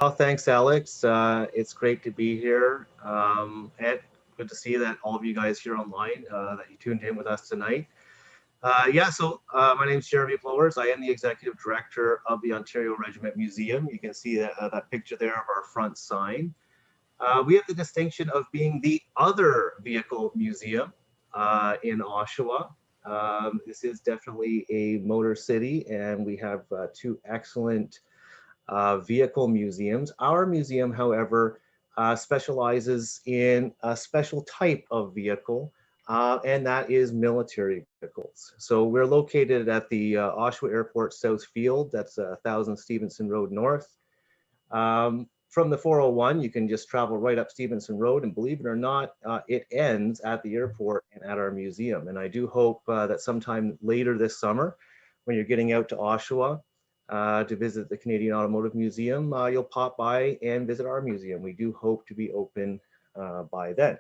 Oh, thanks, Alex. It's great to be here. And good to see that all of you guys here online, that you tuned in with us tonight. My name is Jeremy Flowers. I am the Executive Director of the Ontario Regiment Museum. You can see that picture there of our front sign. We have the distinction of being the other vehicle museum in Oshawa. This is definitely a motor city, and we have two excellent vehicle museums. Our museum, however, specializes in a special type of vehicle, and that is military vehicles. So we're located at the Oshawa Airport South Field, that's 1000 Stevenson Road North. From the 401, you can just travel right up Stevenson Road, and believe it or not, it ends at the airport and at our museum. And I do hope that sometime later this summer, when you're getting out to Oshawa to visit the Canadian Automotive Museum, you'll pop by and visit our museum. We do hope to be open by then.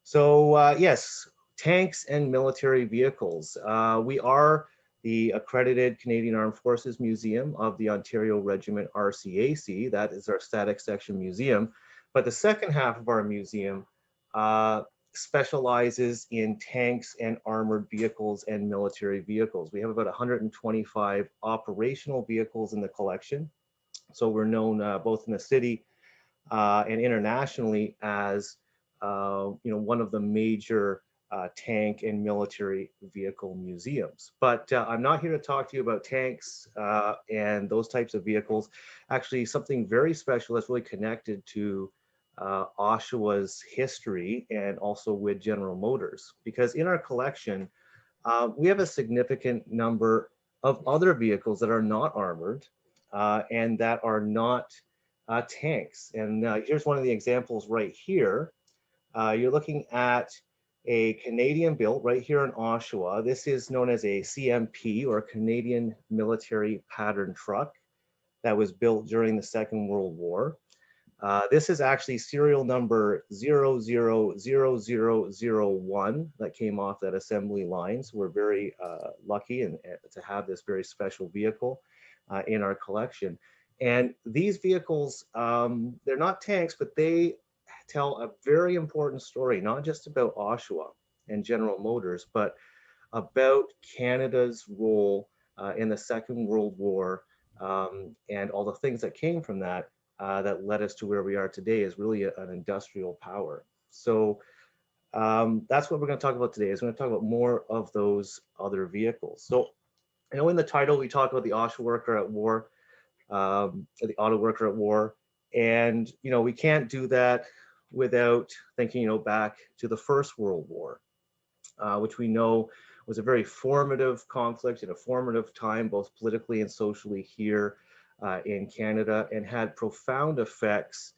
So yes, tanks and military vehicles. We are the accredited Canadian Armed Forces Museum of the Ontario Regiment RCAC. That is our static section museum. But the second half of our museum specializes in tanks and armored vehicles and military vehicles. We have about 125 operational vehicles in the collection. So we're known both in the city and internationally as one of the major tank and military vehicle museums. But I'm not here to talk to you about tanks and those types of vehicles. Actually, something very special that's really connected to Oshawa's history and also with General Motors. Because in our collection, we have a significant number of other vehicles that are not armored and that are not tanks. And here's one of the examples right here. You're looking at a Canadian built right here in Oshawa. This is known as a CMP, or Canadian Military Pattern Truck, that was built during the Second World War. This is actually serial number 000001 that came off that assembly line. So we're very lucky to have this very special vehicle in our collection. And these vehicles, they're not tanks, but they tell a very important story, not just about Oshawa and General Motors, but about Canada's role in the Second World War and all the things that came from that that led us to where we are today is really an industrial power. So that's what we're going to talk about today. Is we're going to talk about more of those other vehicles. So I know in the title we talk about the Oshawa Worker at War, the Auto Worker at War, and we can't do that without thinking back to the First World War, which we know was a very formative conflict and a formative time, both politically and socially here in Canada, and had profound effects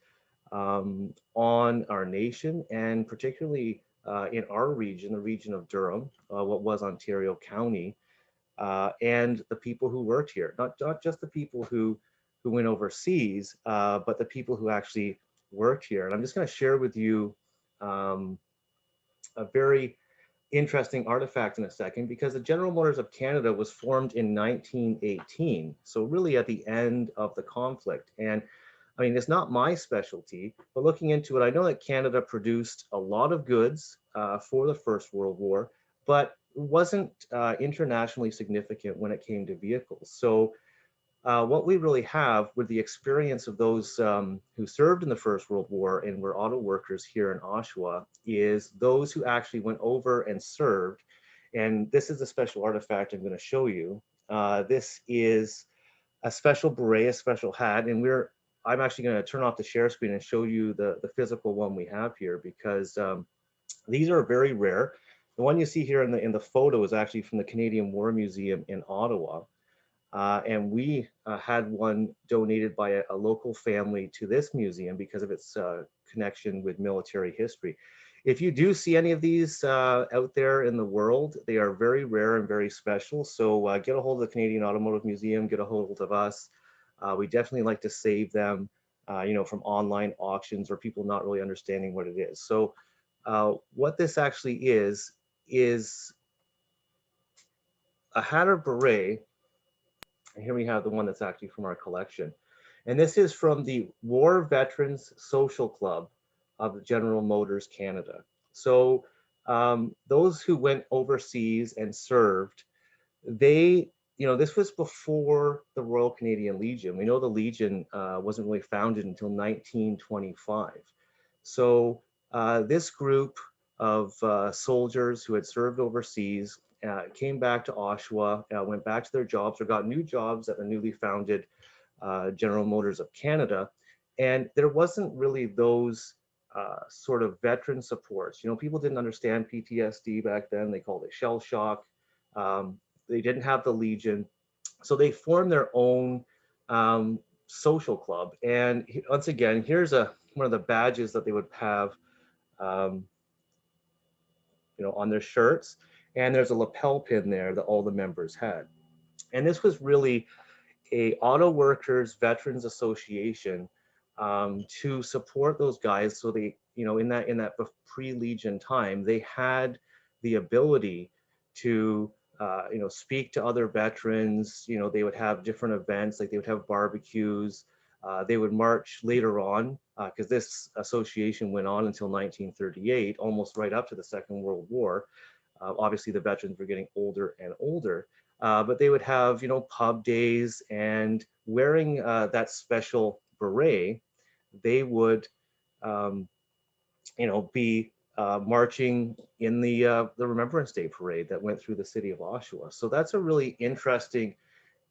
on our nation, and particularly in our region, the region of Durham, what was Ontario County, and the people who worked here, not just the people who went overseas, but the people who actually worked here. And I'm just going to share with you a very interesting artifact in a second, because the General Motors of Canada was formed in 1918. So really at the end of the conflict. And I mean, it's not my specialty, but looking into it, I know that Canada produced a lot of goods for the First World War, but wasn't internationally significant when it came to vehicles. So what we really have with the experience of those who served in the First World War and were auto workers here in Oshawa is those who actually went over and served. And this is a special artifact I'm going to show you. This is a special beret, a special hat, and I'm actually going to turn off the share screen and show you the physical one we have here, because these are very rare. The one you see here in the photo is actually from the Canadian War Museum in Ottawa. And we had one donated by a local family to this museum because of its connection with military history. If you do see any of these out there in the world, they are very rare and very special. So get a hold of the Canadian Automotive Museum, get a hold of us. We definitely like to save them, from online auctions or people not really understanding what it is. So what this actually is a hat or beret. And here we have the one that's actually from our collection. And this is from the War Veterans Social Club of General Motors Canada. So those who went overseas and served, they, this was before the Royal Canadian Legion. We know the Legion wasn't really founded until 1925. So this group of soldiers who had served overseas came back to Oshawa, went back to their jobs or got new jobs at the newly founded General Motors of Canada. And there wasn't really those sort of veteran supports. People didn't understand PTSD back then. They called it shell shock. They didn't have the Legion. So they formed their own social club. And once again, here's one of the badges that they would have um, on their shirts. And there's a lapel pin there that all the members had. And this was really a auto workers veterans association to support those guys. So they, in that pre-Legion time, they had the ability to, speak to other veterans. They would have different events, like they would have barbecues. They would march later on because this association went on until 1938, almost right up to the Second World War. Obviously, the veterans were getting older and older. But they would have, pub days, and wearing that special beret, they would, um, be marching in the Remembrance Day Parade that went through the city of Oshawa. So that's a really interesting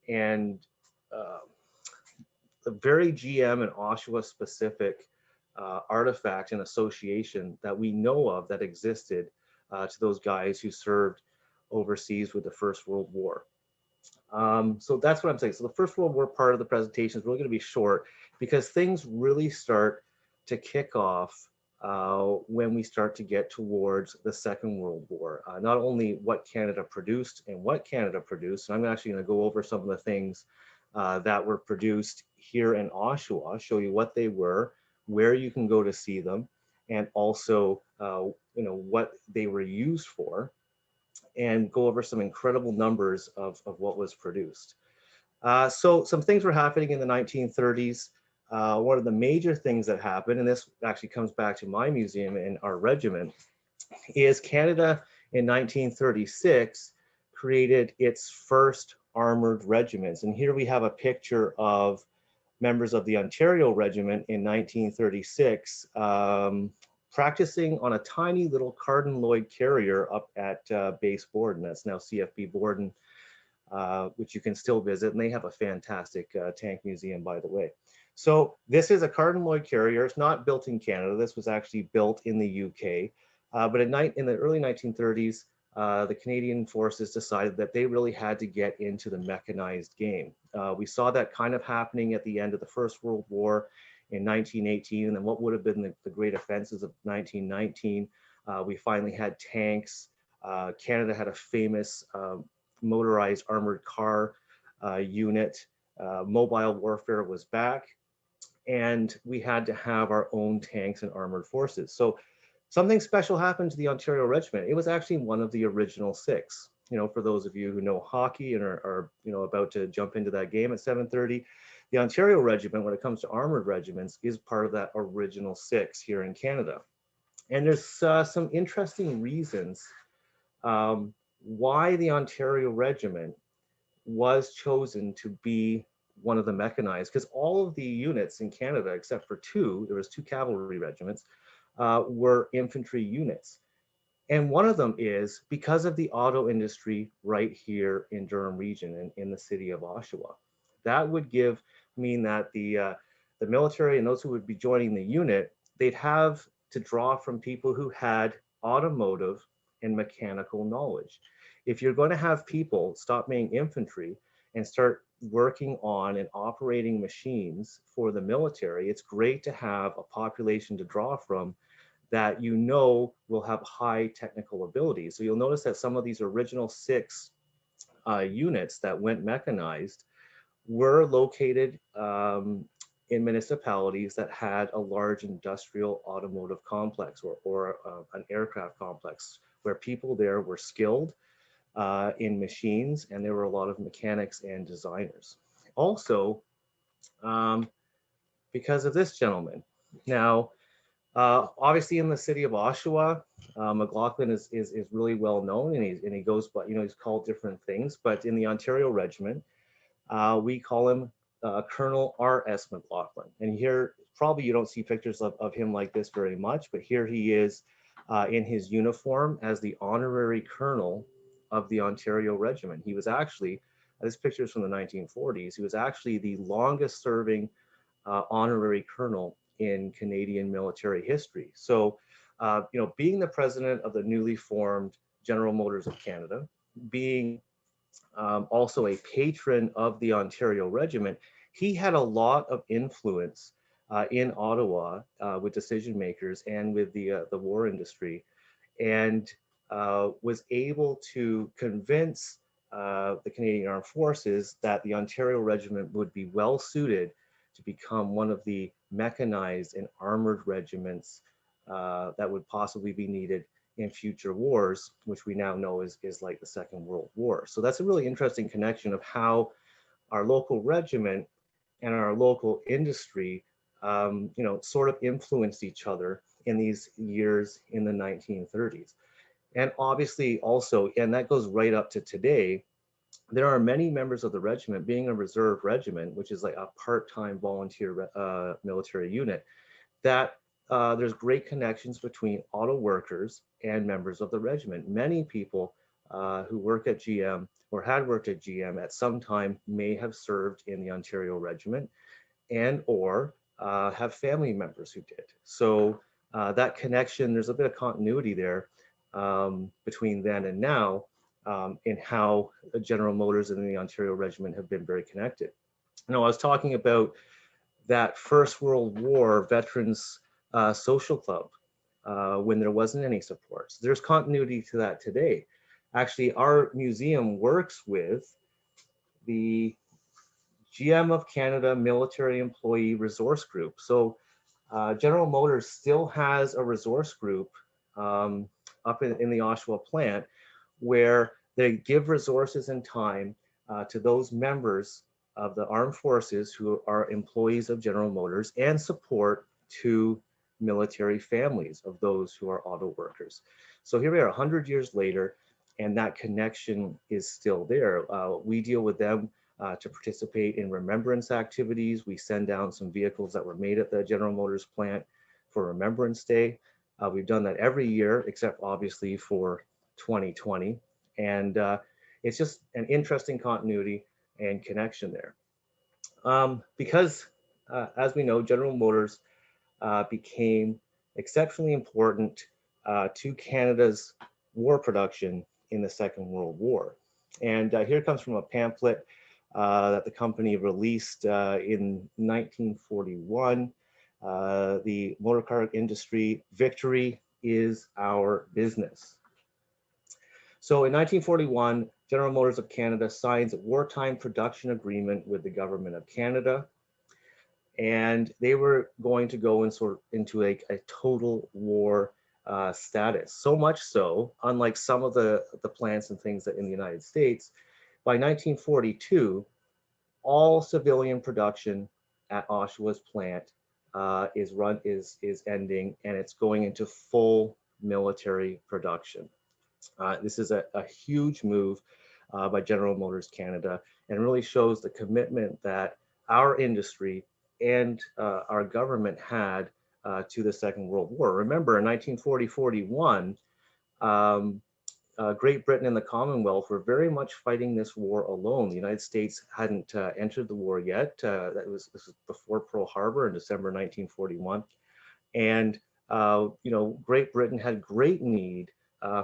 and uh, a very GM and Oshawa specific artifact and association that we know of that existed to those guys who served overseas with the First World War. So that's what I'm saying. So the First World War part of the presentation is really going to be short because things really start to kick off when we start to get towards the Second World War. Not only what Canada produced and what Canada produced, and I'm actually going to go over some of the things that were produced here in Oshawa, show you what they were, where you can go to see them, and also what they were used for, and go over some incredible numbers of what was produced. So some things were happening in the 1930s. One of the major things that happened, and this actually comes back to my museum and our regiment, is Canada in 1936 created its first armored regiments. And here we have a picture of members of the Ontario Regiment in 1936 practicing on a tiny little Carden Lloyd carrier up at Base Borden. That's now CFB Borden, which you can still visit. And they have a fantastic tank museum, by the way. So this is a Carden Lloyd carrier. It's not built in Canada. This was actually built in the UK. But in the early 1930s, the Canadian forces decided that they really had to get into the mechanized game. We saw that kind of happening at the end of the First World War in 1918, and then what would have been the great offenses of 1919. We finally had tanks. Canada had a famous motorized armored car unit. Mobile warfare was back, and we had to have our own tanks and armored forces. So something special happened to the Ontario Regiment. It was actually one of the original six. For those of you who know hockey and are about to jump into that game at 7:30, the Ontario Regiment, when it comes to armored regiments, is part of that original six here in Canada. And there's some interesting reasons why the Ontario Regiment was chosen to be one of the mechanized, because all of the units in Canada, except for two, there was two cavalry regiments, were infantry units. And one of them is because of the auto industry right here in Durham region and in the city of Oshawa. That would mean that the military and those who would be joining the unit, they'd have to draw from people who had automotive and mechanical knowledge. If you're going to have people stop being infantry and start working on and operating machines for the military, it's great to have a population to draw from that will have high technical ability. So you'll notice that some of these original six units that went mechanized were located in municipalities that had a large industrial automotive complex or an aircraft complex where people there were skilled in machines, and there were a lot of mechanics and designers. Also, because of this gentleman. Now, obviously in the city of Oshawa, McLaughlin is really well known, and he goes by, he's called different things, but in the Ontario Regiment, we call him Colonel RS McLaughlin. And here, probably you don't see pictures of him like this very much, but here he is in his uniform as the honorary colonel of the Ontario Regiment. He was actually, this picture is from the 1940s, he was actually the longest serving honorary colonel in Canadian military history. So, being the president of the newly formed General Motors of Canada, being also a patron of the Ontario Regiment, he had a lot of influence in Ottawa with decision makers and with the war industry, and was able to convince the Canadian Armed Forces that the Ontario Regiment would be well suited to become one of the mechanized and armored regiments that would possibly be needed in future wars, which we now know is like the Second World War. So that's a really interesting connection of how our local regiment and our local industry, sort of influenced each other in these years in the 1930s. And obviously also, and that goes right up to today, there are many members of the regiment, being a reserve regiment, which is like a part-time volunteer military unit, that there's great connections between auto workers and members of the regiment. Many people who work at GM or had worked at GM at some time may have served in the Ontario Regiment and or have family members who did. So that connection, there's a bit of continuity there between then and now in how General Motors and the Ontario Regiment have been very connected. I was talking about that First World War Veterans Social Club when there wasn't any support. So there's continuity to that today. Actually, our museum works with the GM of Canada Military Employee Resource Group. So General Motors still has a resource group up in the Oshawa plant where they give resources and time to those members of the armed forces who are employees of General Motors and support to military families of those who are auto workers. So here we are 100 years later, and that connection is still there. We deal with them to participate in remembrance activities. We send down some vehicles that were made at the General Motors plant for Remembrance Day. We've done that every year, except obviously for 2020. And it's just an interesting continuity and connection there. Because, as we know, General Motors became exceptionally important to Canada's war production in the Second World War. And here comes from a pamphlet that the company released in 1941. The motor car industry, victory is our business. So in 1941, General Motors of Canada signs a wartime production agreement with the government of Canada. And they were going to go into a total war status. So much so, unlike some of the plants and things that in the United States, by 1942, all civilian production at Oshawa's plant is ending, and it's going into full military production. This is a huge move by General Motors Canada, and really shows the commitment that our industry and our government had to the Second World War. Remember, in 1940-41, Great Britain and the Commonwealth were very much fighting this war alone. The United States hadn't entered the war yet. This was before Pearl Harbor in December 1941. And, Great Britain had great need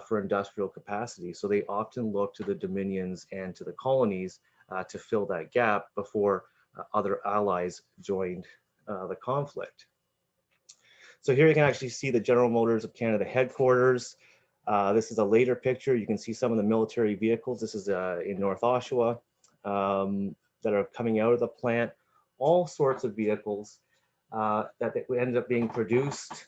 for industrial capacity. So they often looked to the Dominions and to the colonies to fill that gap before other allies joined the conflict. So here you can actually see the General Motors of Canada headquarters. This is a later picture. You can see some of the military vehicles. This is in North Oshawa that are coming out of the plant. All sorts of vehicles that ended up being produced,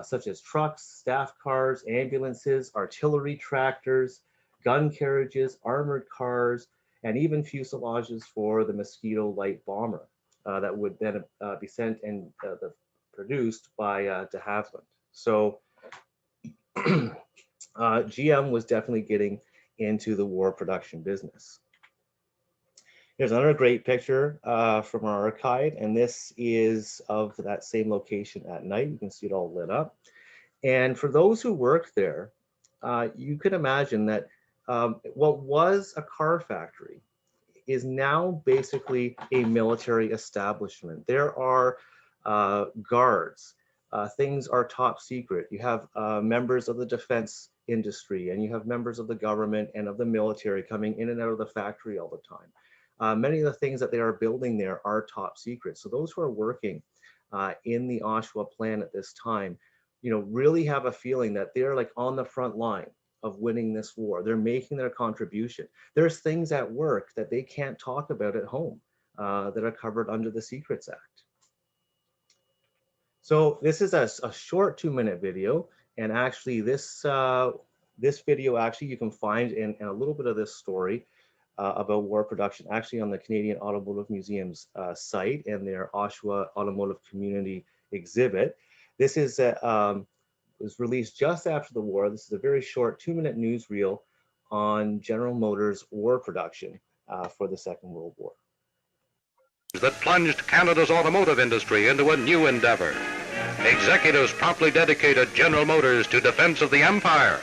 such as trucks, staff cars, ambulances, artillery tractors, gun carriages, armored cars, and even fuselages for the Mosquito light bomber. that would then be sent and produced by de Havilland. So GM was definitely getting into the war production business. Here's another great picture from our archive, and this is of that same location at night. You can see it all lit up. And for those who work there, you could imagine that what was a car factory is now basically a military establishment. There are guards. Things are top secret. You have members of the defense industry, and you have members of the government and of the military coming in and out of the factory all the time. Many of the things that they are building there are top secret. So those who are working in the Oshawa plant at this time, really have a feeling that they're like on the front line of winning this war. They're making their contribution. There's things at work that they can't talk about at home that are covered under the Secrets Act. So this is a short 2-minute video, and actually this video actually you can find in a little bit of this story about war production actually on the Canadian Automotive Museum's site and their Oshawa Automotive Community exhibit. This is was released just after the war. This is a very short 2-minute newsreel on General Motors war production for the Second World War. That plunged Canada's automotive industry into a new endeavor. Executives promptly dedicated General Motors to defense of the empire.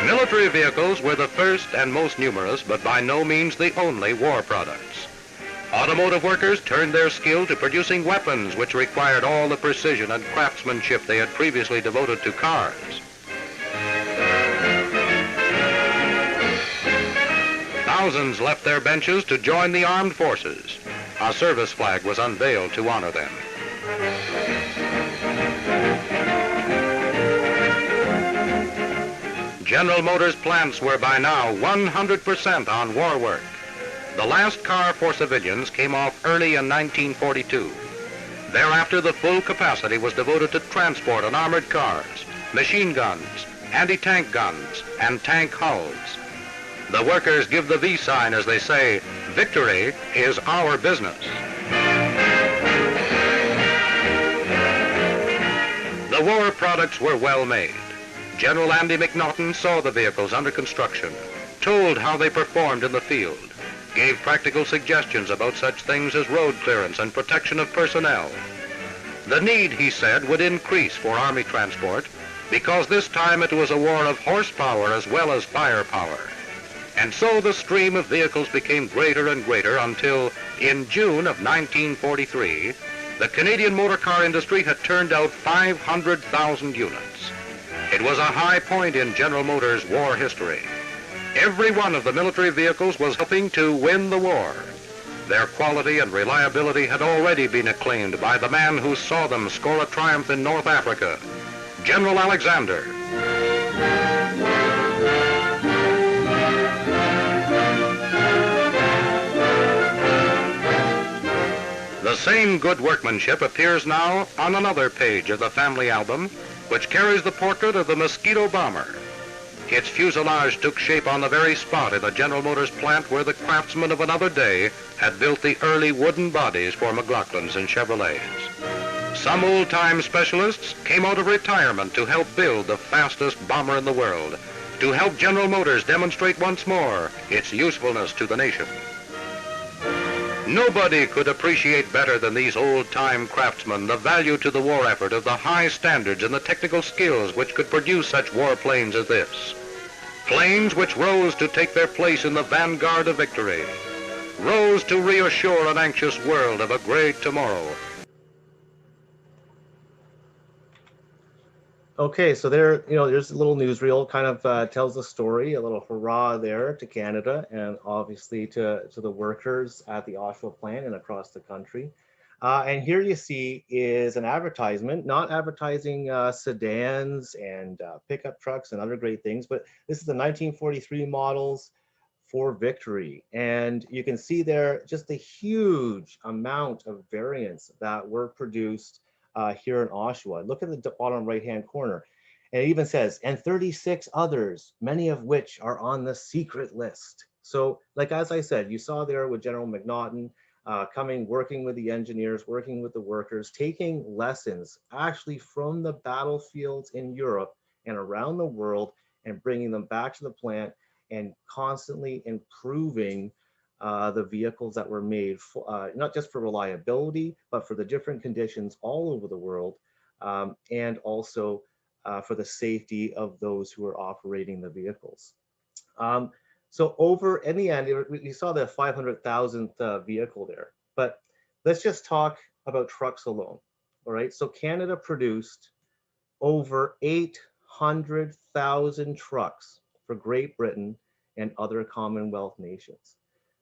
Military vehicles were the first and most numerous, but by no means the only war products. Automotive workers turned their skill to producing weapons which required all the precision and craftsmanship they had previously devoted to cars. Thousands left their benches to join the armed forces. A service flag was unveiled to honor them. General Motors plants were by now 100% on war work. The last car for civilians came off early in 1942. Thereafter, the full capacity was devoted to transport and armored cars, machine guns, anti-tank guns, and tank hulls. The workers give the V sign as they say, victory is our business. The war products were well made. General Andy McNaughton saw the vehicles under construction, told how they performed in the field, gave practical suggestions about such things as road clearance and protection of personnel. The need, he said, would increase for Army transport because this time it was a war of horsepower as well as firepower. And so the stream of vehicles became greater and greater until, in June of 1943, the Canadian motor car industry had turned out 500,000 units. It was a high point in General Motors' war history. Every one of the military vehicles was helping to win the war. Their quality and reliability had already been acclaimed by the man who saw them score a triumph in North Africa, General Alexander. The same good workmanship appears now on another page of the family album, which carries the portrait of the Mosquito bomber. Its fuselage took shape on the very spot in the General Motors plant where the craftsmen of another day had built the early wooden bodies for McLaughlins and Chevrolets. Some old-time specialists came out of retirement to help build the fastest bomber in the world, to help General Motors demonstrate once more its usefulness to the nation. Nobody could appreciate better than these old-time craftsmen the value to the war effort of the high standards and the technical skills which could produce such warplanes as this. Planes which rose to take their place in the vanguard of victory, rose to reassure an anxious world of a great tomorrow. Okay, so there, there's a little newsreel, kind of tells the story, a little hurrah there to Canada and obviously to the workers at the Oshawa plant and across the country. And here you see is an advertisement, not advertising sedans and pickup trucks and other great things, but this is the 1943 models for victory. And you can see there just a huge amount of variants that were produced here in Oshawa. Look at the bottom right-hand corner. And it even says, and 36 others, many of which are on the secret list. So, like, as I said, you saw there with General McNaughton, working with the engineers, working with the workers, taking lessons actually from the battlefields in Europe and around the world and bringing them back to the plant and constantly improving the vehicles that were made, for, not just for reliability, but for the different conditions all over the world, and also for the safety of those who are operating the vehicles. Um, so over in the end, you saw the 500,000th vehicle there, but let's just talk about trucks alone. All right, so Canada produced over 800,000 trucks for Great Britain and other Commonwealth nations.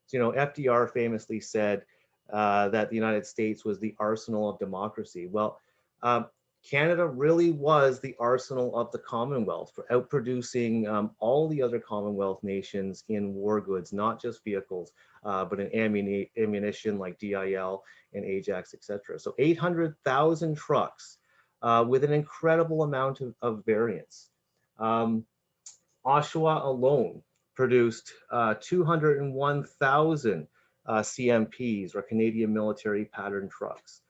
So, FDR famously said that the United States was the arsenal of democracy. Well, um, Canada really was the arsenal of the Commonwealth for outproducing all the other Commonwealth nations in war goods, not just vehicles, but in ammunition like DIL and Ajax, etc. So 800,000 trucks with an incredible amount of variance. Um, Oshawa alone produced 201,000 CMPs, or Canadian military pattern trucks,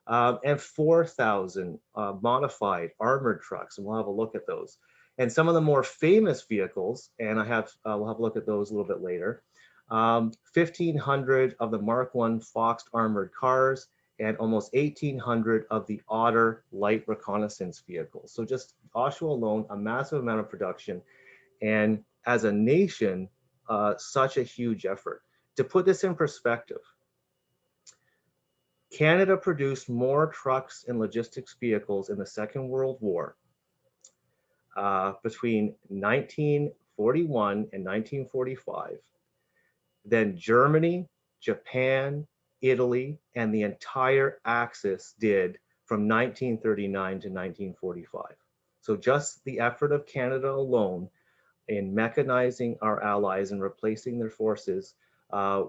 and 4,000 modified armored trucks, and we'll have a look at those. And some of the more famous vehicles, and we'll have a look at those a little bit later. 1,500 of the Mark I Fox armored cars, and almost 1,800 of the Otter light reconnaissance vehicles. So just Oshawa alone, a massive amount of production. And as a nation, such a huge effort. To put this in perspective, Canada produced more trucks and logistics vehicles in the Second World War between 1941 and 1945 than Germany, Japan, Italy, and the entire Axis did from 1939 to 1945. So just the effort of Canada alone in mechanizing our allies and replacing their forces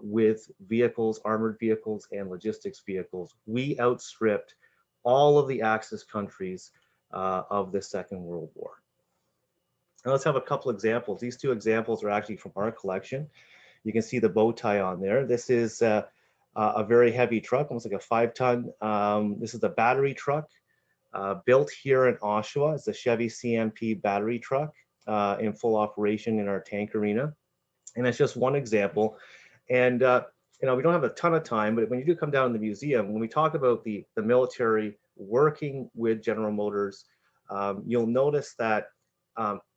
with vehicles, armored vehicles, and logistics vehicles, we outstripped all of the Axis countries of the Second World War. Now let's have a couple examples. These two examples are actually from our collection. You can see the bow tie on there. This is a very heavy truck, almost like a 5-ton. This is the battery truck built here in Oshawa. It's a Chevy CMP battery truck in full operation in our tank arena. And it's just one example. And we don't have a ton of time, but when you do come down to the museum, when we talk about the military working with General Motors, you'll notice that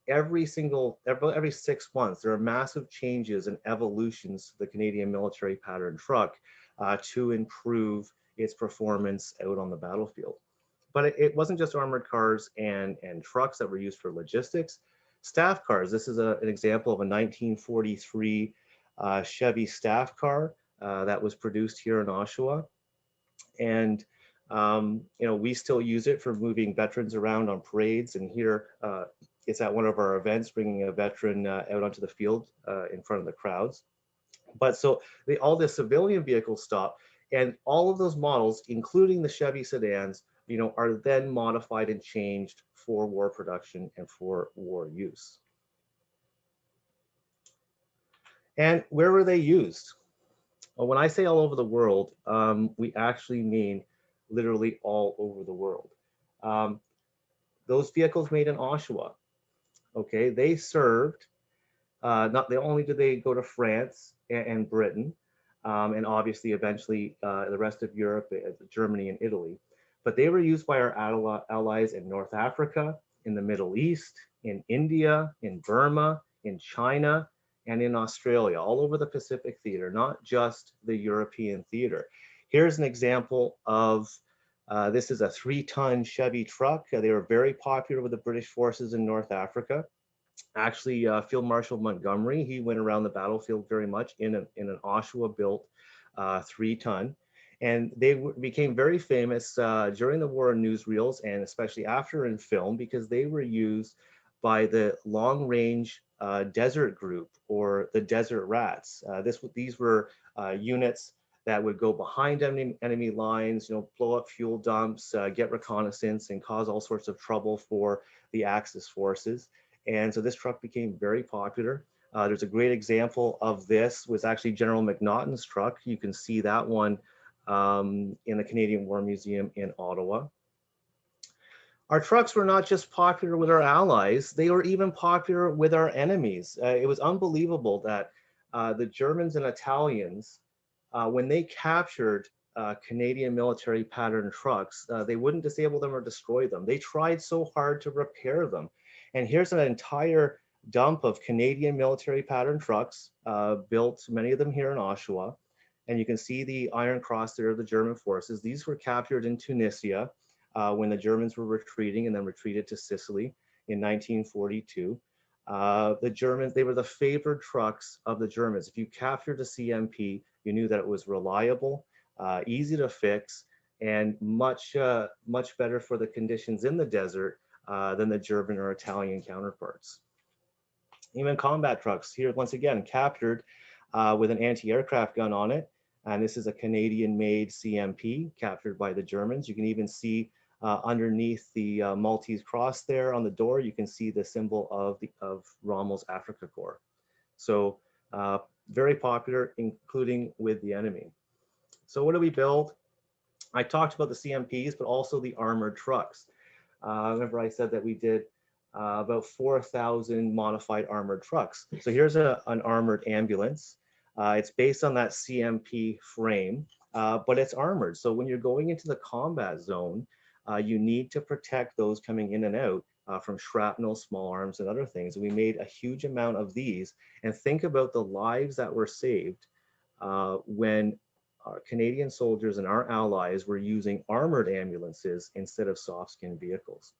every 6 months, there are massive changes and evolutions to the Canadian military pattern truck to improve its performance out on the battlefield. But it wasn't just armored cars and trucks that were used for logistics. Staff cars, this is an example of a 1943 Chevy Staff Car that was produced here in Oshawa. And we still use it for moving veterans around on parades. And here it's at one of our events, bringing a veteran out onto the field in front of the crowds. But so all the civilian vehicles stop, and all of those models, including the Chevy sedans, are then modified and changed for war production and for war use. And where were they used? Well, when I say all over the world, we actually mean literally all over the world. Those vehicles made in Oshawa, okay, they served, not only did they go to France and Britain, and obviously eventually the rest of Europe, Germany and Italy, but they were used by our allies in North Africa, in the Middle East, in India, in Burma, in China, and in Australia, all over the Pacific theater, not just the European theater. Here's an example of, this is a 3-ton Chevy truck. They were very popular with the British forces in North Africa. Actually, Field Marshal Montgomery, he went around the battlefield very much in an Oshawa-built 3-ton. And they became very famous during the war in newsreels, and especially after in film, because they were used by the long-range desert group, or the Desert Rats. These were units that would go behind enemy lines, blow up fuel dumps, get reconnaissance, and cause all sorts of trouble for the Axis forces. And so this truck became very popular. There's a great example of this was actually General McNaughton's truck. You can see that one in the Canadian War Museum in Ottawa. Our trucks were not just popular with our allies, they were even popular with our enemies. It was unbelievable that the Germans and Italians, when they captured Canadian military pattern trucks, they wouldn't disable them or destroy them. They tried so hard to repair them. And here's an entire dump of Canadian military pattern trucks, built, many of them here in Oshawa. And you can see the Iron Cross there of the German forces. These were captured in Tunisia when the Germans were retreating and then retreated to Sicily in 1942. The Germans, they were the favored trucks of the Germans. If you captured a CMP, you knew that it was reliable, easy to fix, and much better for the conditions in the desert than the German or Italian counterparts. Even combat trucks here, once again, captured with an anti-aircraft gun on it. And this is a Canadian-made CMP captured by the Germans. You can even see underneath the Maltese cross there on the door, you can see the symbol of Rommel's Afrika Korps. So very popular, including with the enemy. So what do we build? I talked about the CMPs, but also the armored trucks. Remember I said that we did about 4,000 modified armored trucks. So here's an armored ambulance. It's based on that CMP frame, but it's armored. So when you're going into the combat zone, you need to protect those coming in and out from shrapnel, small arms, and other things. And we made a huge amount of these. And think about the lives that were saved when our Canadian soldiers and our allies were using armored ambulances instead of soft-skin vehicles.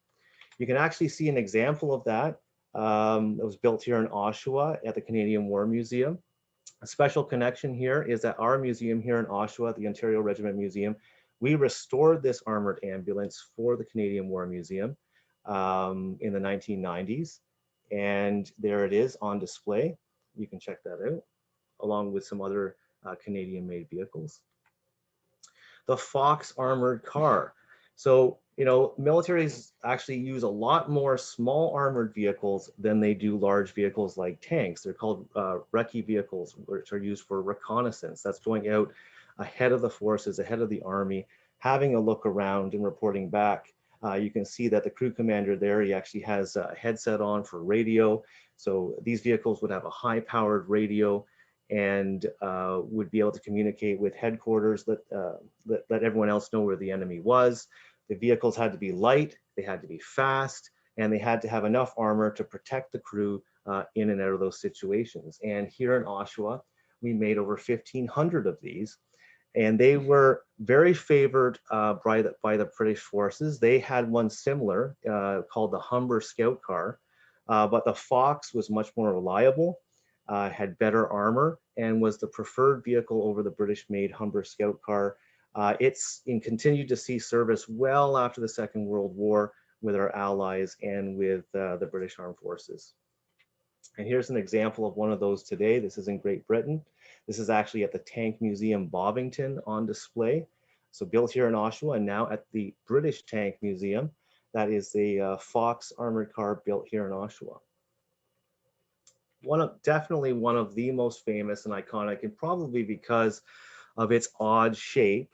You can actually see an example of that. It was built here in Oshawa at the Canadian War Museum. A special connection here is that our museum here in Oshawa, the Ontario Regiment Museum, we restored this armored ambulance for the Canadian War Museum in the 1990s. And there it is on display. You can check that out, along with some other Canadian-made vehicles. The Fox armored car. So, you know, militaries actually use a lot more small armored vehicles than they do large vehicles like tanks. They're called recce vehicles, which are used for reconnaissance. That's going out ahead of the forces, ahead of the army, having a look around and reporting back. You can see that the crew commander there, he actually has a headset on for radio. So these vehicles would have a high-powered radio and would be able to communicate with headquarters, let everyone else know where the enemy was. The vehicles had to be light, they had to be fast, and they had to have enough armor to protect the crew in and out of those situations. And here in Oshawa, we made over 1,500 of these, and they were very favored by the British forces. They had one similar called the Humber Scout Car, but the Fox was much more reliable, had better armor, and was the preferred vehicle over the British-made Humber Scout Car. It's continued to see service well after the Second World War with our allies and with the British Armed Forces. And here's an example of one of those today. This is in Great Britain. This is actually at the Tank Museum Bovington on display. So built here in Oshawa and now at the British Tank Museum. That is the Fox armored car built here in Oshawa. Definitely one of the most famous and iconic, and probably because of its odd shape,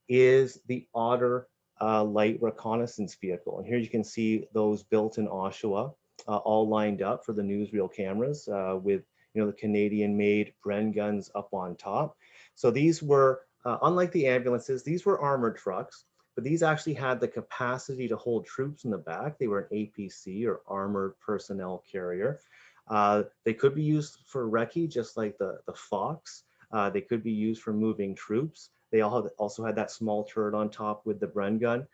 is the Otter light reconnaissance vehicle. And here you can see those built in Oshawa, all lined up for the newsreel cameras with the Canadian-made Bren guns up on top. So these were, unlike the ambulances, these were armored trucks, but these actually had the capacity to hold troops in the back. They were an APC, or armored personnel carrier. They could be used for recce, just like the Fox. They could be used for moving troops. They also had that small turret on top with the Bren gun.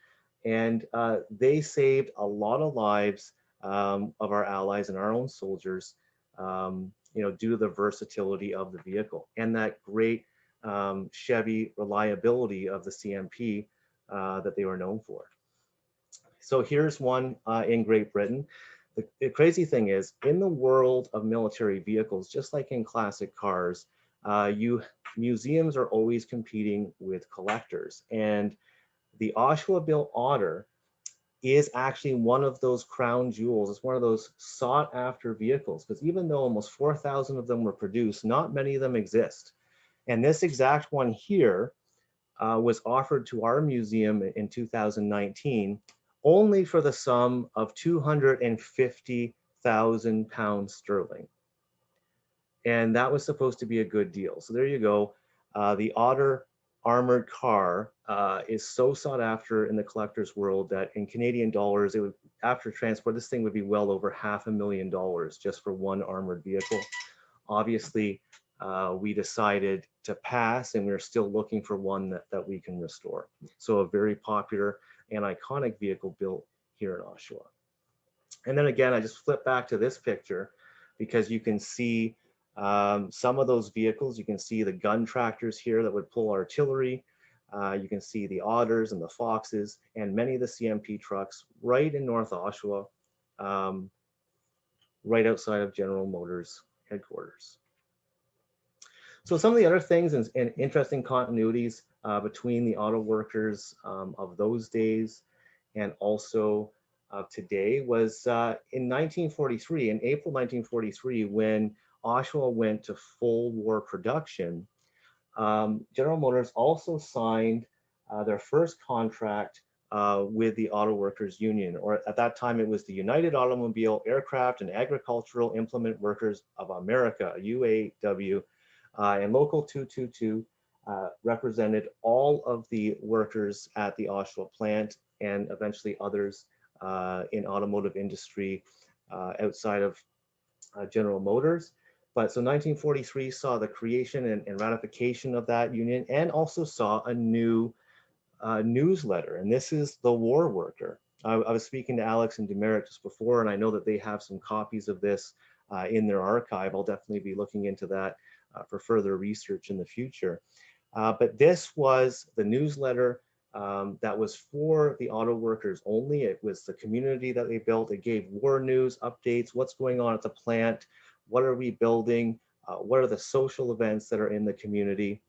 And they saved a lot of lives of our allies and our own soldiers, due to the versatility of the vehicle and that great Chevy reliability of the CMP that they were known for. So here's one in Great Britain. The crazy thing is, in the world of military vehicles, just like in classic cars, museums are always competing with collectors. And the Oshawa-built Otter is actually one of those crown jewels. It's one of those sought after vehicles, because even though almost 4,000 of them were produced, not many of them exist. And this exact one here was offered to our museum in 2019 only for the sum of 250,000 pounds sterling. And that was supposed to be a good deal. So there you go. The Otter armored car is so sought after in the collector's world that in Canadian dollars, it would, after transport, this thing would be well over $500,000 just for one armored vehicle. Obviously, we decided to pass, and we're still looking for one that we can restore. So a very popular and iconic vehicle built here in Oshawa. And then again, I just flip back to this picture because you can see some of those vehicles. You can see the gun tractors here that would pull artillery. You can see the Otters and the Foxes and many of the CMP trucks right in North Oshawa, right outside of General Motors headquarters. So some of the other things and interesting continuities between the auto workers of those days and also today was in 1943, in April 1943, when Oshawa went to full war production, General Motors also signed their first contract with the Auto Workers Union, or at that time it was the United Automobile, Aircraft, and Agricultural Implement Workers of America, UAW, and Local 222 represented all of the workers at the Oshawa plant and eventually others in automotive industry outside of General Motors. But so 1943 saw the creation and ratification of that union, and also saw a new newsletter, and this is the War Worker. I was speaking to Alex and Demerit just before, and I know that they have some copies of this in their archive. I'll definitely be looking into that for further research in the future. But this was the newsletter that was for the auto workers only. It was the community that they built. It gave war news, updates, what's going on at the plant, what are we building, what are the social events that are in the community,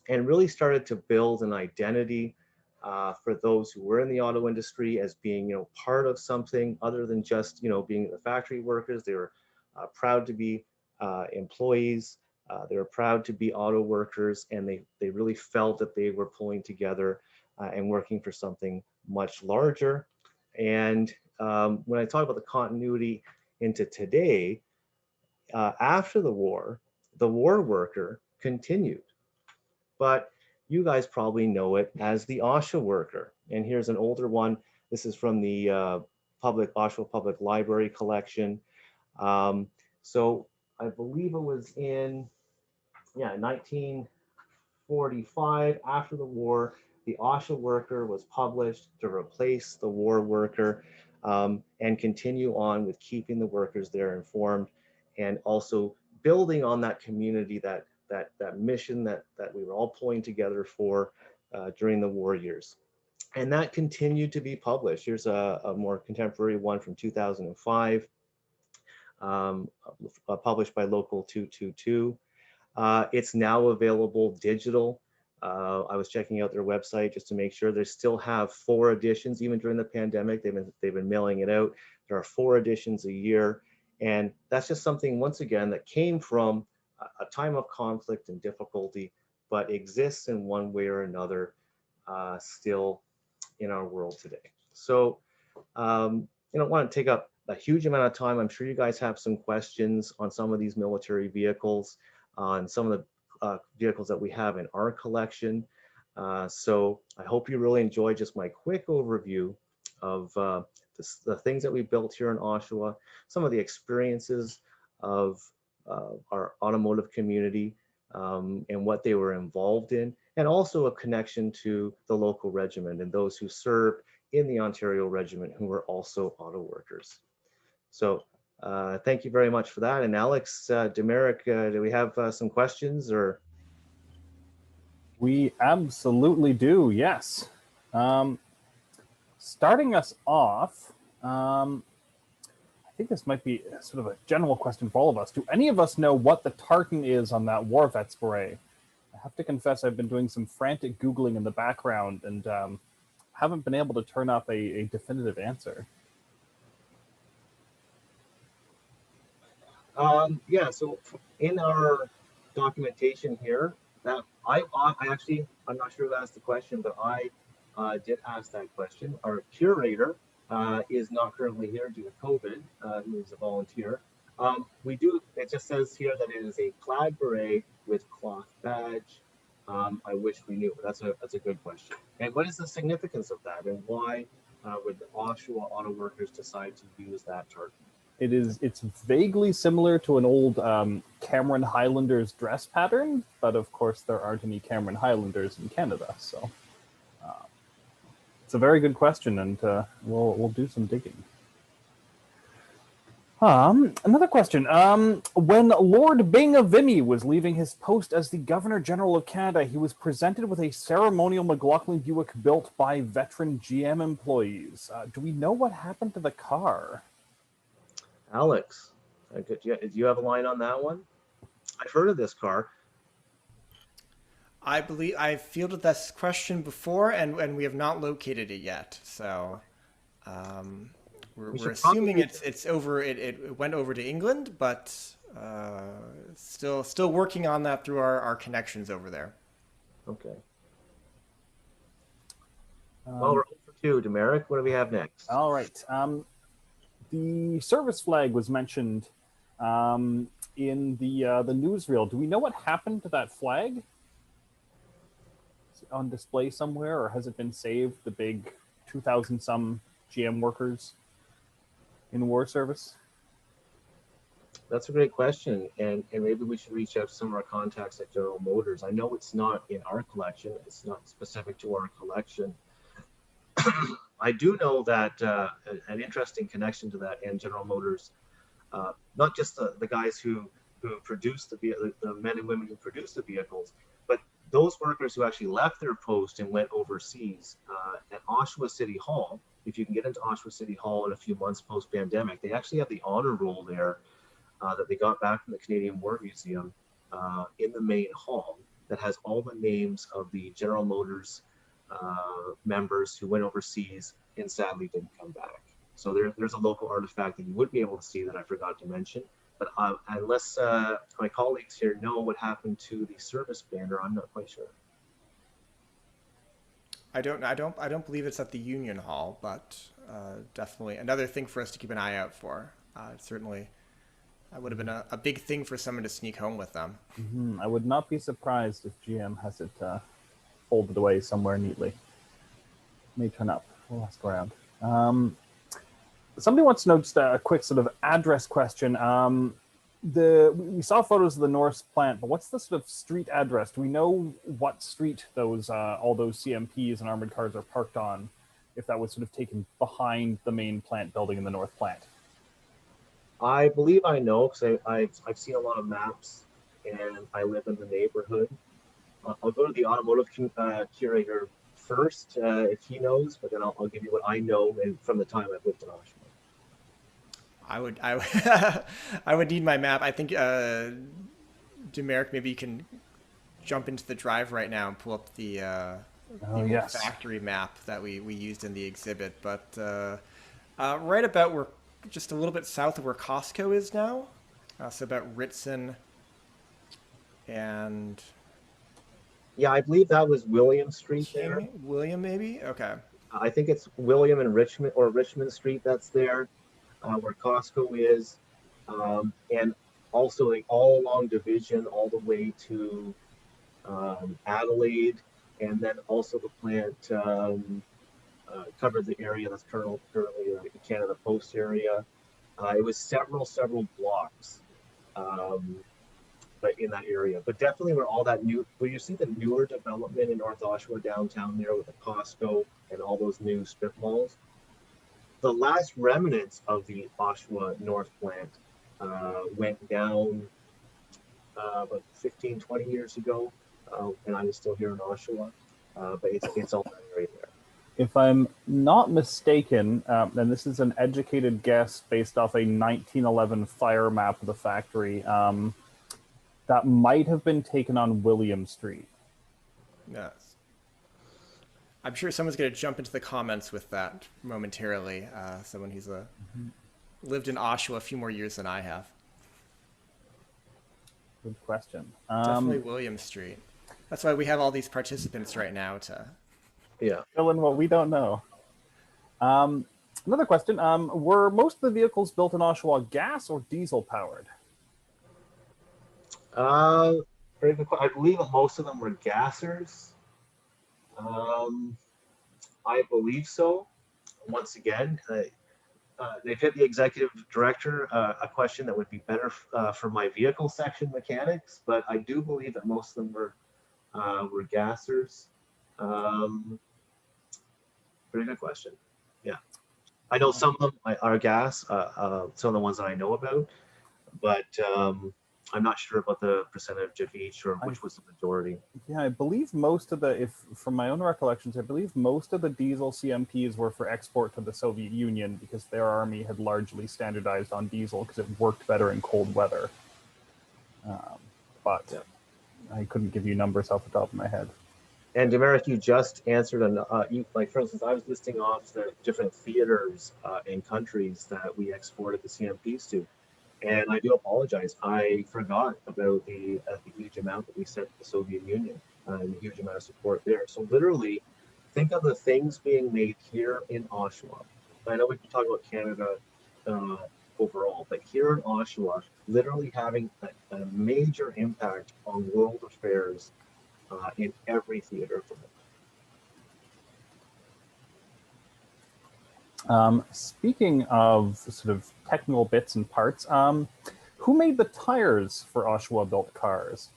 and really started to build an identity for those who were in the auto industry as being, part of something other than just, being the factory workers. They were proud to be employees. They were proud to be auto workers, and they really felt that they were pulling together and working for something much larger. And when I talk about the continuity into today, after the war worker continued. But you guys probably know it as the Oshawa Worker. And here's an older one. This is from the Oshawa Public Library collection. So I believe it was in 1945, after the war, the Oshawa Worker was published to replace the War Worker and continue on with keeping the workers there informed, and also building on that community, that mission that we were all pulling together for during the war years. And that continued to be published. Here's a more contemporary one from 2005, published by Local 222. It's now available digital. I was checking out their website just to make sure. They still have 4 editions, even during the pandemic. They've been mailing it out. There are 4 editions a year, and that's just something, once again, that came from a time of conflict and difficulty, but exists in one way or another still in our world today. So I don't want to take up a huge amount of time. I'm sure you guys have some questions on some of these military vehicles, on some of the vehicles that we have in our collection. So I hope you really enjoyed just my quick overview of the things that we built here in Oshawa, some of the experiences of our automotive community and what they were involved in, and also a connection to the local regiment and those who served in the Ontario Regiment who were also auto workers. So thank you very much for that. And Alex, Demeric, do we have some questions or? We absolutely do, yes. Starting us off, I think this might be sort of a general question for all of us. Do any of us know what the tartan is on that War Vets beret? I have to confess, I've been doing some frantic Googling in the background, and haven't been able to turn up a definitive answer. Yeah, so in our documentation here, that I'm not sure who asked the question, but I did ask that question. Our curator is not currently here due to COVID, who is a volunteer. It just says here that it is a plaid beret with cloth badge. I wish we knew. That's a good question. And what is the significance of that, and why would the Oshawa Auto Workers decide to use that tartan? It's vaguely similar to an old Cameron Highlanders dress pattern, but of course there aren't any Cameron Highlanders in Canada, so it's a very good question, and we'll do some digging. Another question. When Lord Byng of Vimy was leaving his post as the Governor General of Canada, he was presented with a ceremonial McLaughlin Buick built by veteran GM employees. Do we know what happened to the car? Alex, do you have a line on that one? I've heard of this car. I believe I've fielded this question before, and we have not located it yet. So we're assuming it's over. It went over to England, but still working on that through our connections over there. Okay. Well, we're over 2, Demeric. What do we have next? All right. The service flag was mentioned in the newsreel. Do we know what happened to that flag? Is it on display somewhere, or has it been saved? The big 2,000 some GM workers in war service. That's a great question, and maybe we should reach out to some of our contacts at General Motors. I know it's not in our collection; it's not specific to our collection. I do know that an interesting connection to that, and General Motors, not just the guys who produce the men and women who produce the vehicles, but those workers who actually left their post and went overseas. At Oshawa City Hall, if you can get into Oshawa City Hall in a few months post-pandemic, they actually have the honor roll there that they got back from the Canadian War Museum in the main hall that has all the names of the General Motors members who went overseas and sadly didn't come back. So there's a local artifact that you would be able to see that I forgot to mention. But unless my colleagues here know what happened to the service banner, I'm not quite sure. I don't believe it's at the Union Hall, but definitely another thing for us to keep an eye out for. Certainly, that would have been a big thing for someone to sneak home with them. Mm-hmm. I would not be surprised if GM has it folded away somewhere neatly. May turn up. We'll ask around. Somebody wants to know just a quick sort of address question. We saw photos of the Norse plant, but what's the sort of street address? Do we know what street those all those CMPs and armored cars are parked on, if that was sort of taken behind the main plant building in the North Plant? I believe I know, because I've seen a lot of maps and I live in the neighborhood. I'll go to the automotive curator first if he knows, but then I'll give you what I know and from the time I've lived in Oshawa. I would need my map. I think Demeric, maybe you can jump into the drive right now and pull up the yes. factory map that we used in the exhibit. But right about where, just a little bit south of where Costco is now, so about Ritson and... Yeah, I believe that was William Street there. William, maybe? Okay. I think it's William and Richmond, or Richmond Street that's there, where Costco is. And also like all along Division, all the way to Adelaide. And then also the plant covered the area that's currently the Canada Post area. It was several blocks. But in that area, but definitely where all that where you see the newer development in North Oshawa downtown there with the Costco and all those new strip malls, the last remnants of the Oshawa North plant went down about 15, 20 years ago, and I was still here in Oshawa, but it's all that area there. If I'm not mistaken, and this is an educated guess based off a 1911 fire map of the factory, that might have been taken on William Street. Yes. I'm sure someone's going to jump into the comments with that momentarily. Someone who's lived in Oshawa a few more years than I have. Good question. Definitely William Street. That's why we have all these participants right now to. Yeah. Fill in what we don't know. Another question. Were most of the vehicles built in Oshawa gas or diesel powered? Very good question. I believe that most of them were gassers. I believe so. Once again, they've hit the executive director a question that would be better for my vehicle section mechanics, but I do believe that most of them were gassers. Very good question. Yeah, I know some of them are gas. Some of the ones that I know about, but I'm not sure about the percentage of each or which was the majority. Yeah, I believe most of the, if from my own recollections, I believe most of the diesel CMPs were for export to the Soviet Union because their army had largely standardized on diesel because it worked better in cold weather. But Yeah. I couldn't give you numbers off the top of my head. And Demerik, you just answered like for instance, I was listing off the different theaters in countries that we exported the CMPs to. And I do apologize. I forgot about the huge amount that we sent to the Soviet Union and the huge amount of support there. So literally, think of the things being made here in Oshawa. I know we can talk about Canada overall, but here in Oshawa, literally having a major impact on world affairs in every theater. Speaking of sort of technical bits and parts, who made the tires for Oshawa built cars?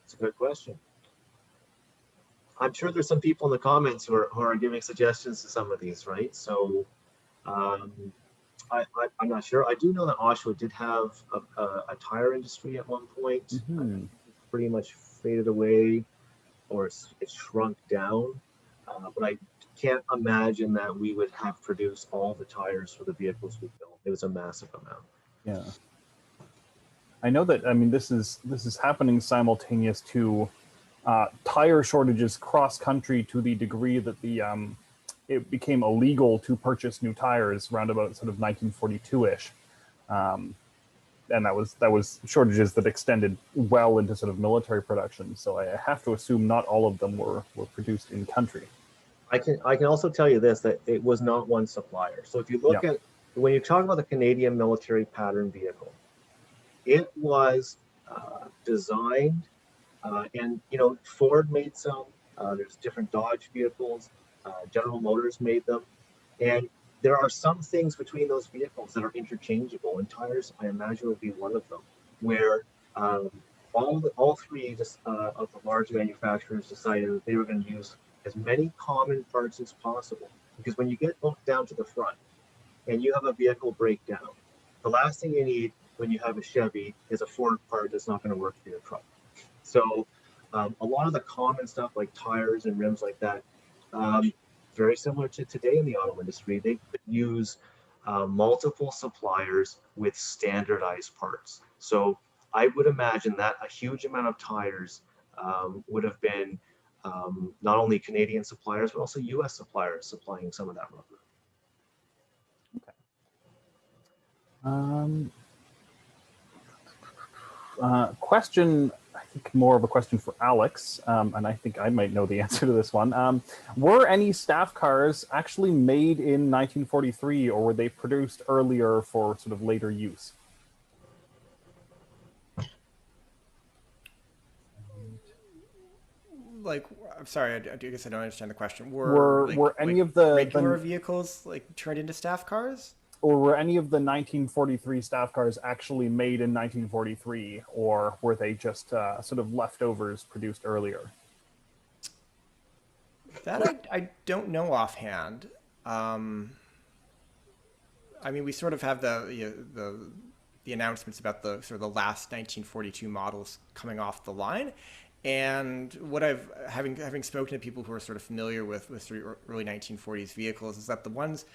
It's a good question. I'm sure there's some people in the comments who are giving suggestions to some of these, right? So I'm not sure. I do know that Oshawa did have a tire industry at one point. Mm-hmm. Pretty much faded away, or it shrunk down. But I can't imagine that we would have produced all the tires for the vehicles we built. It was a massive amount. Yeah. I know that, I mean, this is happening simultaneous to tire shortages cross country to the degree that it became illegal to purchase new tires around about sort of 1942-ish. And that was shortages that extended well into sort of military production. So I have to assume not all of them were produced in country. I can also tell you this, that it was not one supplier. So if you look at, when you talk about the Canadian military pattern vehicle, it was designed, and Ford made some. There's different Dodge vehicles. General Motors made them, and there are some things between those vehicles that are interchangeable. And tires, I imagine, would be one of them, where all three of the large manufacturers decided that they were going to use as many common parts as possible. Because when you get down to the front and you have a vehicle breakdown, the last thing you need when you have a Chevy is a Ford part that's not going to work for your truck. So a lot of the common stuff like tires and rims like that, very similar to today in the auto industry, they use multiple suppliers with standardized parts. So I would imagine that a huge amount of tires would have been not only Canadian suppliers, but also US suppliers supplying some of that rubber. Okay. Question, I think more of a question for Alex, and I think I might know the answer to this one. Were any staff cars actually made in 1943, or were they produced earlier for sort of later use? Like, I'm sorry, I guess I don't understand the question. Were any of the regular vehicles like turned into staff cars? Or were any of the 1943 staff cars actually made in 1943, or were they just sort of leftovers produced earlier? That I don't know offhand. I mean, we sort of have the announcements about the sort of the last 1942 models coming off the line, and what having spoken to people who are sort of familiar with early 1940s vehicles is that the ones.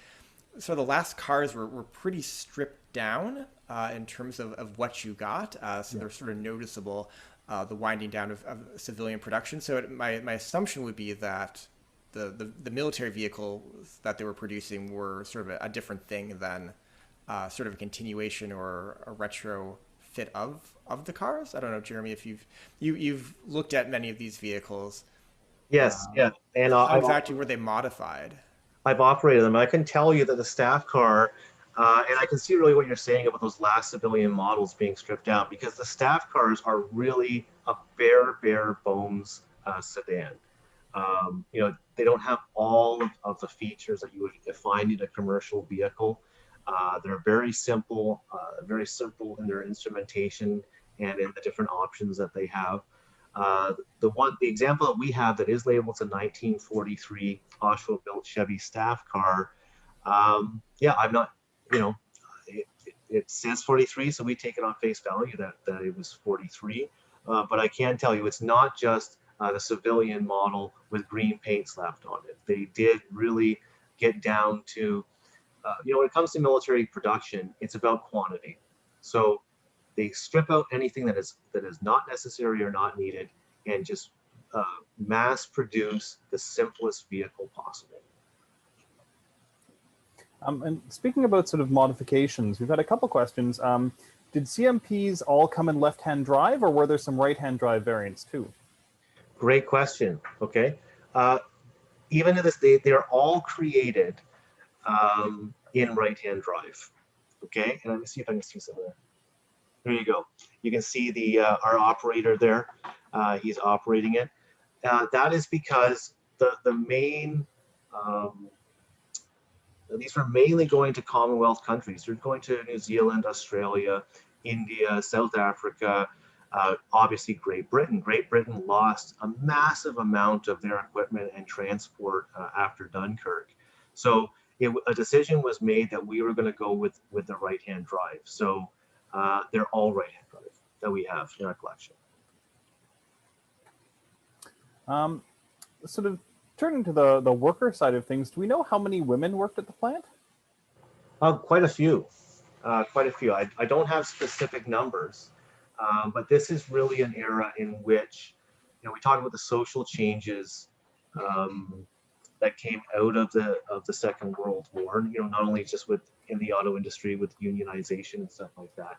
So the last cars were pretty stripped down in terms of what you got. So they're sort of noticeable. the winding down of civilian production. So my assumption would be that the military vehicles that they were producing were sort of a different thing than sort of a continuation or a retrofit of the cars. I don't know, Jeremy, if you've looked at many of these vehicles. Yes, yeah, and How exactly were they modified? I've operated them. I can tell you that the staff car, and I can see really what you're saying about those last civilian models being stripped out, because the staff cars are really a bare bones sedan. They don't have all of the features that you would find in a commercial vehicle. They're very simple in their instrumentation and in the different options that they have. The example that we have that is labeled as a 1943 Oshawa built Chevy Staff Car. Yeah, I'm not, it says 43, so we take it on face value that it was 43. But I can tell you, it's not just the civilian model with green paint slapped on it. They did really get down to, when it comes to military production, it's about quantity. So they strip out anything that is not necessary or not needed, and just mass produce the simplest vehicle possible. And speaking about sort of modifications, we've had a couple questions. Did CMPs all come in left-hand drive, or were there some right-hand drive variants too? Great question. Okay. Even to this day, they're all created in right-hand drive. Okay. And let me see if I can see some of that. There you go. You can see our operator there. He's operating it. That is because the main, these were mainly going to Commonwealth countries. They're going to New Zealand, Australia, India, South Africa, obviously Great Britain. Great Britain lost a massive amount of their equipment and transport after Dunkirk. So a decision was made that we were going to go with the right-hand drive. So they're all right-hand drive that we have in our collection. Sort of turning to the worker side of things, do we know how many women worked at the plant? Quite a few. I don't have specific numbers, but this is really an era in which, we talk about the social changes that came out of the Second World War. Not only just in the auto industry with unionization and stuff like that,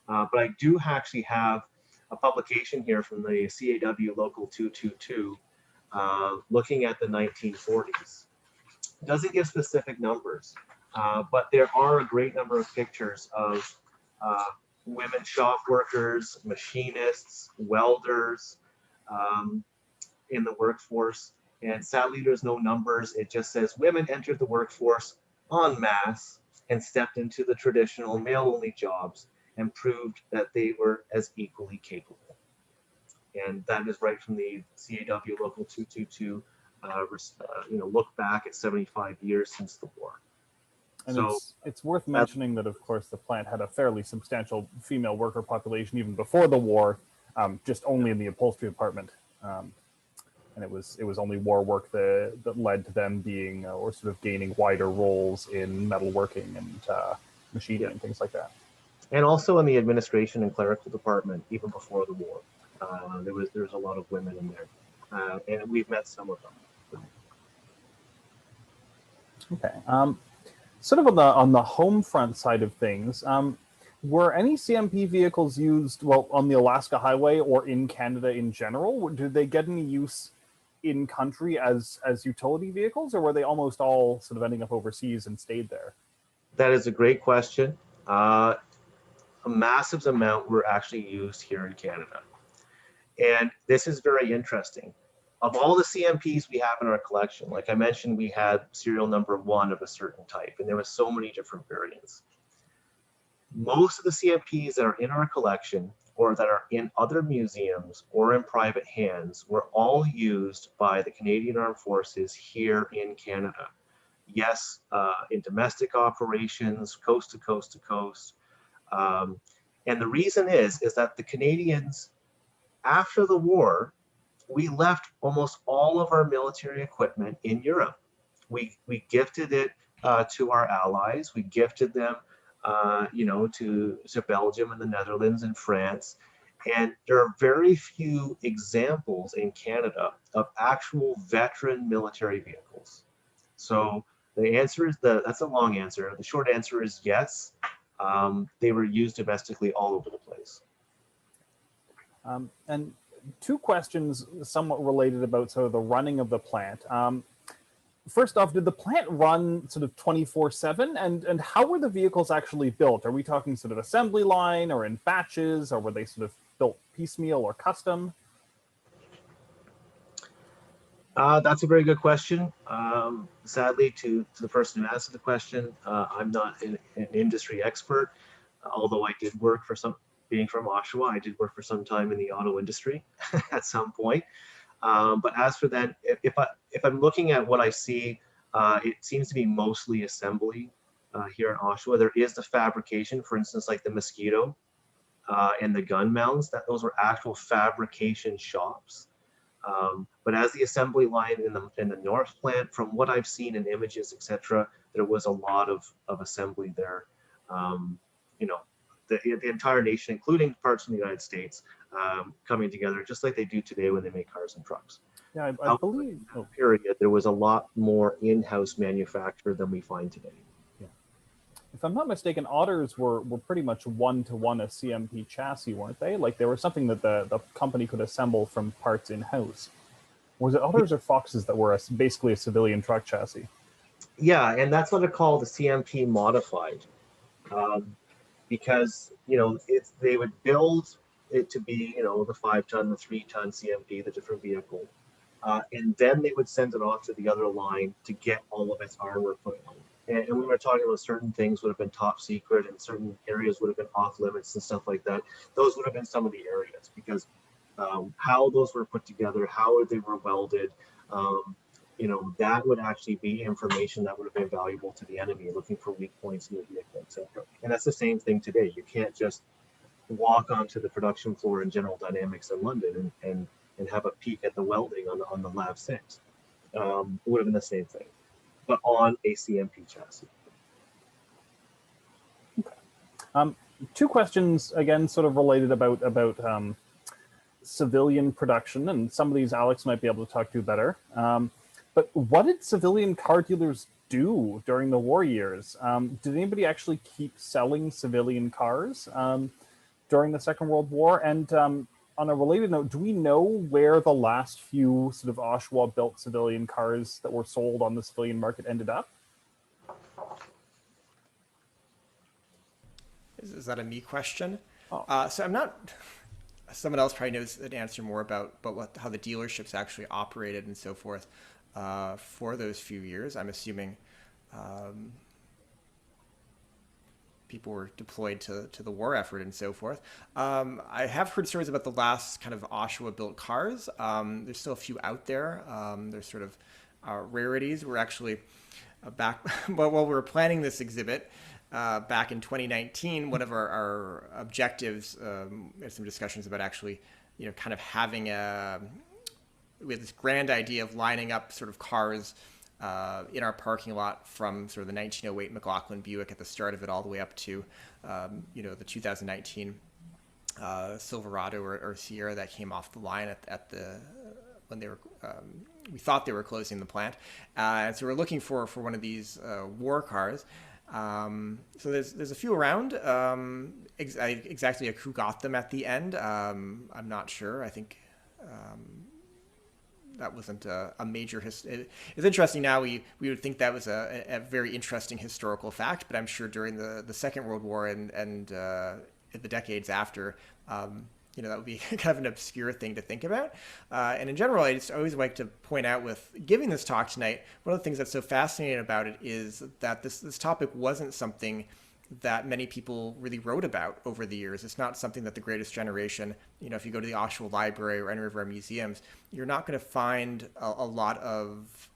but I do actually have a publication here from the CAW Local 222, looking at the 1940s. It doesn't give specific numbers, but there are a great number of pictures of women shop workers, machinists, welders in the workforce. And sadly, there's no numbers. It just says women entered the workforce en masse and stepped into the traditional male-only jobs and proved that they were as equally capable. And that is right from the CAW Local 222, look back at 75 years since the war. And so it's worth mentioning that, of course, the plant had a fairly substantial female worker population even before the war, just only in the upholstery department. And it was only war work that led to them being or sort of gaining wider roles in metalworking and machining and things like that. And also in the administration and clerical department, even before the war, there was a lot of women in there, and we've met some of them. Okay. Sort of on the home front side of things, were any CMP vehicles used on the Alaska Highway or in Canada in general? Did they get any use in country as utility vehicles, or were they almost all sort of ending up overseas and stayed there? That is a great question. A massive amount were actually used here in Canada. And this is very interesting. Of all the CMPs we have in our collection, like I mentioned, we had serial number 1 of a certain type, and there were so many different variants. Most of the CMPs that are in our collection or that are in other museums or in private hands were all used by the Canadian Armed Forces here in Canada. Yes, in domestic operations, coast to coast to coast. And the reason is that the Canadians, after the war, we left almost all of our military equipment in Europe. We gifted it to our allies. We gifted them, to Belgium and the Netherlands and France. And there are very few examples in Canada of actual veteran military vehicles. So the answer is that's a long answer. The short answer is yes. They were used domestically all over the place. And two questions somewhat related about sort of the running of the plant. First off, did the plant run sort of 24/7? And how were the vehicles actually built? Are we talking sort of assembly line or in batches, or were they sort of built piecemeal or custom? That's a very good question. Sadly, to the person who asked the question, I'm not an industry expert, although I did work for some, being from Oshawa, I did work for some time in the auto industry at some point. But as for that, if I'm looking at what I see, it seems to be mostly assembly here in Oshawa. There is the fabrication, for instance, like the Mosquito and the gun mounts. Those were actual fabrication shops. But as the assembly line in the North plant, from what I've seen in images, etc., there was a lot of assembly there. You know, the entire nation, including parts of the United States, coming together just like they do today when they make cars and trucks. Yeah, I However, believe. in that period, there was a lot more in-house manufacture than we find today. If I'm not mistaken, Otters were pretty much one-to-one a CMP chassis, weren't they? Like they were something that the company could assemble from parts in-house. Was it Otters or Foxes that were basically a civilian truck chassis? Yeah, and that's what I call the CMP modified, because they would build it to be the 5-ton, the 3-ton CMP, the different vehicle, and then they would send it off to the other line to get all of its armor put on. And we were talking about certain things would have been top secret and certain areas would have been off limits and stuff like that. Those would have been some of the areas because how those were put together, how they were welded, that would actually be information that would have been valuable to the enemy looking for weak points in the vehicle, etc. And that's the same thing today. You can't just walk onto the production floor in General Dynamics in London and have a peek at the welding on the Lav 6. It would have been the same thing, but on a CMP chassis. Two questions again, sort of related about civilian production, and some of these Alex might be able to talk to better. But what did civilian car dealers do during the war years? Did anybody actually keep selling civilian cars during the Second World War? And on a related note, do we know where the last few sort of Oshawa-built civilian cars that were sold on the civilian market ended up? Is that a me question? Oh. So I'm not. Someone else probably knows an answer more about how the dealerships actually operated and so forth for those few years. I'm assuming people were deployed to the war effort and so forth. I have heard stories about the last kind of Oshawa-built cars. There's still a few out there. There's sort of rarities. We're actually back while we were planning this exhibit. Back in 2019, one of our objectives, we had some discussions about actually, kind of having we had this grand idea of lining up sort of cars in our parking lot from sort of the 1908 McLaughlin Buick at the start of it all the way up to, the 2019 Silverado or Sierra that came off the line at the when they were. We thought they were closing the plant, and so we're looking for one of these war cars. So there's a few around. Exactly who got them at the end, I'm not sure. I think that wasn't a major it's interesting now. We would think that was a very interesting historical fact, but I'm sure during the Second World War and the decades after, that would be kind of an obscure thing to think about. And in general, I just always like to point out with giving this talk tonight, one of the things that's so fascinating about it is that this topic wasn't something that many people really wrote about over the years. It's not something that the greatest generation, if you go to the Oshawa Library or any of our museums, you're not going to find a lot of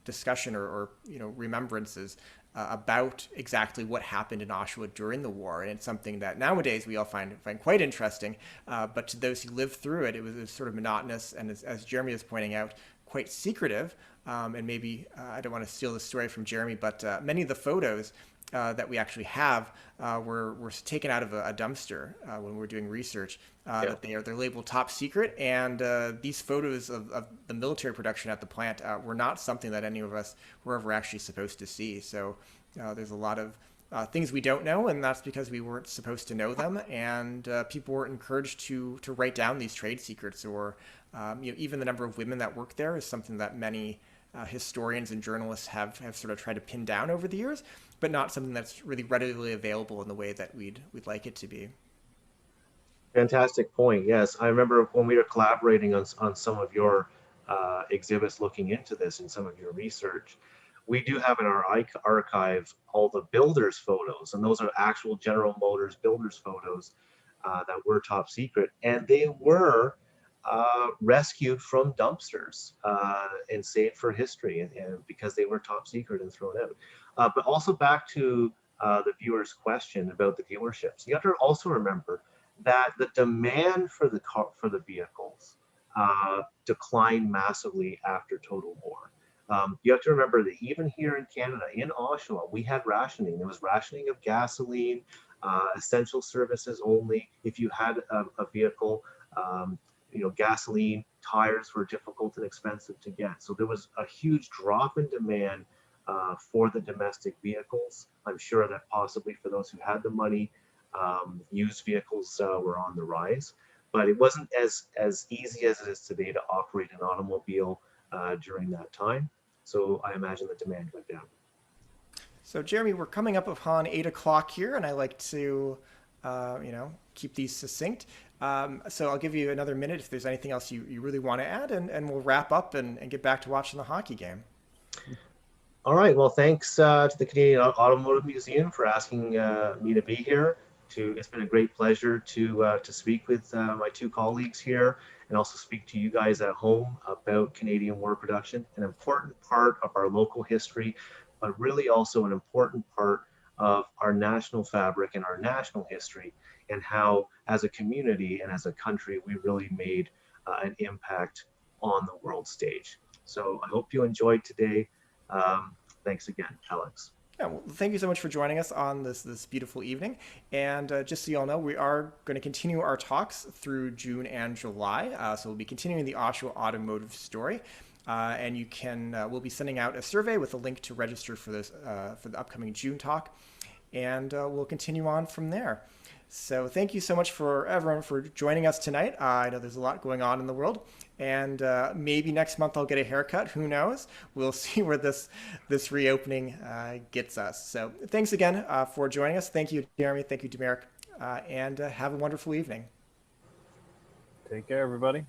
discussion or remembrances about exactly what happened in Oshawa during the war. And it's something that nowadays we all find quite interesting. But to those who lived through it, it was sort of monotonous. And as Jeremy is pointing out, quite secretive. And maybe I don't want to steal the story from Jeremy, but many of the photos that we actually have were taken out of a dumpster when we were doing research. That they're labeled top secret, and these photos of the military production at the plant were not something that any of us were ever actually supposed to see. So there's a lot of things we don't know, and that's because we weren't supposed to know them, and people weren't encouraged to write down these trade secrets, or even the number of women that work there is something that many historians and journalists have sort of tried to pin down over the years, but not something that's really readily available in the way that we'd like it to be. Fantastic point. Yes, I remember when we were collaborating on some of your exhibits looking into this and some of your research. We do have in our archive all the builders photos, and those are actual General Motors builders photos that were top secret, and they were rescued from dumpsters and saved for history, and because they were top secret and thrown out. But also back to the viewer's question about the dealerships, you have to also remember that the demand for the vehicles declined massively after total war. You have to remember that even here in Canada, in Oshawa, we had rationing. There was rationing of gasoline, essential services only. If you had a vehicle, gasoline, tires were difficult and expensive to get. So there was a huge drop in demand for the domestic vehicles. I'm sure that possibly for those who had the money, used vehicles were on the rise, but it wasn't as easy as it is today to operate an automobile during that time. So I imagine the demand went down. So Jeremy, we're coming up upon 8 o'clock here, and I like to, keep these succinct. So I'll give you another minute if there's anything else you really want to add, and we'll wrap up and get back to watching the hockey game. All right. Well, thanks to the Canadian Automotive Museum for asking me to be here. It's been a great pleasure to speak with my two colleagues here, and also speak to you guys at home about Canadian war production, an important part of our local history, but really also an important part of our national fabric and our national history, and how, as a community and as a country, we really made an impact on the world stage. So I hope you enjoyed today. Thanks again, Alex. Yeah, well, thank you so much for joining us on this beautiful evening. And just so you all know, we are going to continue our talks through June and July. So we'll be continuing the Oshawa Automotive story. And we'll be sending out a survey with a link to register for the upcoming June talk. And we'll continue on from there. So thank you so much for everyone for joining us tonight. I know there's a lot going on in the world, and maybe next month I'll get a haircut. Who knows? We'll see where this reopening gets us. So thanks again for joining us. Thank you, Jeremy. Thank you, Demeric, and have a wonderful evening. Take care, everybody.